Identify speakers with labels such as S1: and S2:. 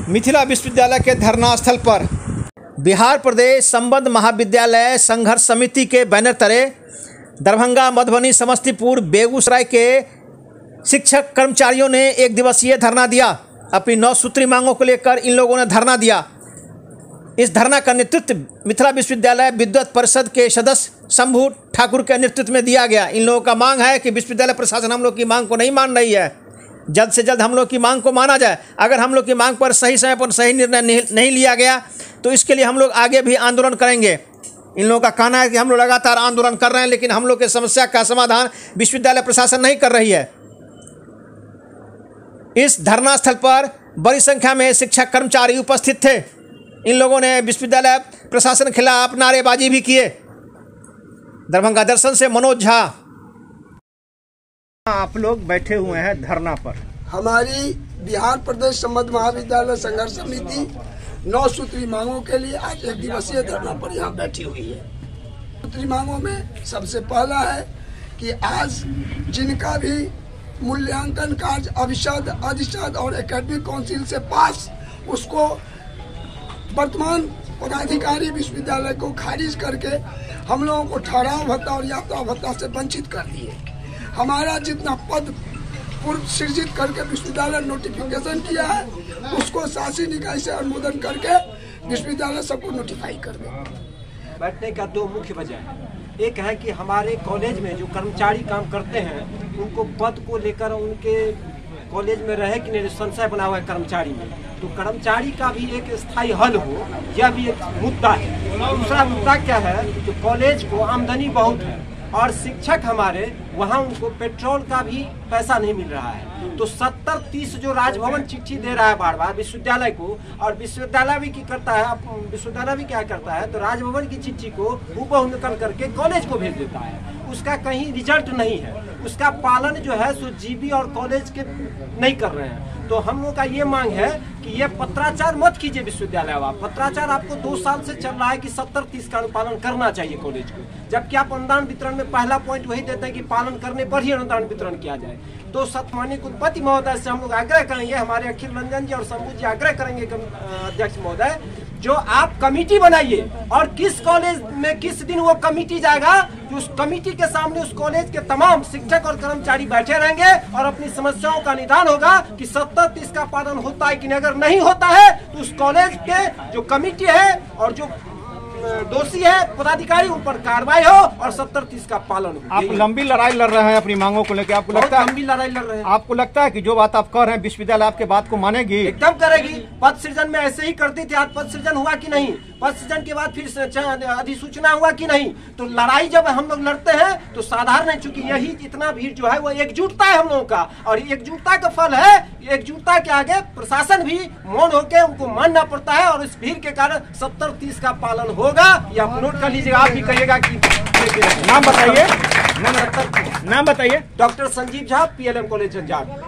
S1: मिथिला विश्वविद्यालय के धरना स्थल पर बिहार प्रदेश संबद्ध महाविद्यालय संघर्ष समिति के बैनर तले दरभंगा, मधुबनी, समस्तीपुर, बेगूसराय के शिक्षक कर्मचारियों ने एक दिवसीय धरना दिया। अपनी 9 सूत्री मांगों को लेकर इन लोगों ने धरना दिया। इस धरना का नेतृत्व मिथिला विश्वविद्यालय विद्वत परिषद के सदस्य शंभू ठाकुर के नेतृत्व में दिया गया। इन लोगों का मांग है कि विश्वविद्यालय प्रशासन हम लोग की मांग को नहीं मान रही है, जल्द से जल्द हम लोग की मांग को माना जाए। अगर हम लोग की मांग पर सही समय पर सही निर्णय नहीं लिया गया तो इसके लिए हम लोग आगे भी आंदोलन करेंगे। इन लोगों का कहना है कि हम लोग लगातार आंदोलन कर रहे हैं, लेकिन हम लोग की समस्या का समाधान विश्वविद्यालय प्रशासन नहीं कर रही है। इस धरना स्थल पर बड़ी संख्या में शिक्षक कर्मचारी उपस्थित थे। इन लोगों ने विश्वविद्यालय प्रशासन के खिलाफ नारेबाजी भी किए। दरभंगा दर्शन से मनोज झा। आप लोग बैठे हुए हैं धरना पर।
S2: हमारी बिहार प्रदेश संबद्ध महाविद्यालय संघर्ष समिति 9 सूत्री मांगों के लिए आज एक दिवसीय धरना पर यहाँ बैठी हुई है। सूत्री मांगों में सबसे पहला है कि आज जिनका भी मूल्यांकन कार्य अभिषद, अधिषद और एकेडमिक काउंसिल से पास, उसको वर्तमान पदाधिकारी विश्वविद्यालय को खारिज करके हम लोगों को ठहराव भत्ता और यात्रा भत्ता से वंचित कर दिए। हमारा जितना पद पूर्व सृजित करके विश्वविद्यालय नोटिफिकेशन किया है उसको शासी निकाय से अनुमोदन करके विश्वविद्यालय सबको नोटिफाई कर दे।
S3: बैठने का 2 मुख्य वजह है। एक है कि हमारे कॉलेज में जो कर्मचारी काम करते हैं उनको पद को लेकर उनके कॉलेज में रहे कि नहीं संशय बना हुआ है कर्मचारी में, तो कर्मचारी का भी एक स्थायी हल हो, यह भी एक मुद्दा है। दूसरा मुद्दा क्या है कि कॉलेज को आमदनी बहुत है और शिक्षक हमारे वहाँ उनको पेट्रोल का भी पैसा नहीं मिल रहा है। तो 70-30 जो राजभवन चिट्ठी दे रहा है बार बार विश्वविद्यालय को, और विश्वविद्यालय भी क्या करता है तो राजभवन की चिट्ठी को हूबहू नकल करके कॉलेज को भेज देता है। उसका कहीं रिजल्ट नहीं है, उसका पालन जो है सो जीबी और कॉलेज के नहीं कर रहे हैं। तो हम लोग का ये मांग है कि ये पत्राचार मत कीजिए विश्वविद्यालय वाला। पत्राचार आपको 2 साल से चल रहा है कि 70-30 का अनुपालन करना चाहिए कॉलेज को, जबकि आप अनुदान वितरण में पहला पॉइंट वही देते हैं कि पालन करने पर ही अनुदान वितरण किया जाए। तो सतमान्य कुलपति महोदय से हम लोग आग्रह करेंगे, हमारे अखिल रंजन जी और शंभू जी आग्रह करेंगे अध्यक्ष महोदय, जो आप कमेटी बनाइए और किस कॉलेज में किस दिन वो कमेटी जाएगा, जो उस कमेटी के सामने उस कॉलेज के तमाम शिक्षक और कर्मचारी बैठे रहेंगे और अपनी समस्याओं का निदान होगा कि 70-30 का पालन होता है कि नहीं। अगर नहीं होता है तो उस कॉलेज के जो कमेटी है और जो दोषी है पदाधिकारी उन पर कार्रवाई हो और 70-30 का पालन हो।
S1: आप लंबी लड़ाई लड़ रहे हैं अपनी मांगों को लेकर, आपको लगता है?
S3: लंबी लड़ाई लड़ रहे हैं।
S1: आपको लगता है कि जो बात आप कर रहे हैं विश्वविद्यालय आपके बात को मानेगी?
S3: एकदम करेगी। पद सृजन में ऐसे ही करती थी, आज पद सृजन हुआ कि नहीं? पद सृजन के बाद फिर अधिसूचना हुआ कि नहीं? तो लड़ाई जब हम लोग लड़ते हैं तो साधारण है, चूंकि यही इतना भीड़ जो है वो एकजुटता है हम लोगों का, और एकजुटता का फल है। एकजुटता के आगे प्रशासन भी मौन होकर उनको मानना पड़ता है और इस भीड़ के कारण 70-30 का पालन होगा। या नोट कर लीजिएगा, आप भी कहिएगा कि
S1: नाम बताइए। नाम बताइए।
S3: Doctor Sanjeev Jha, PLM college Anjar.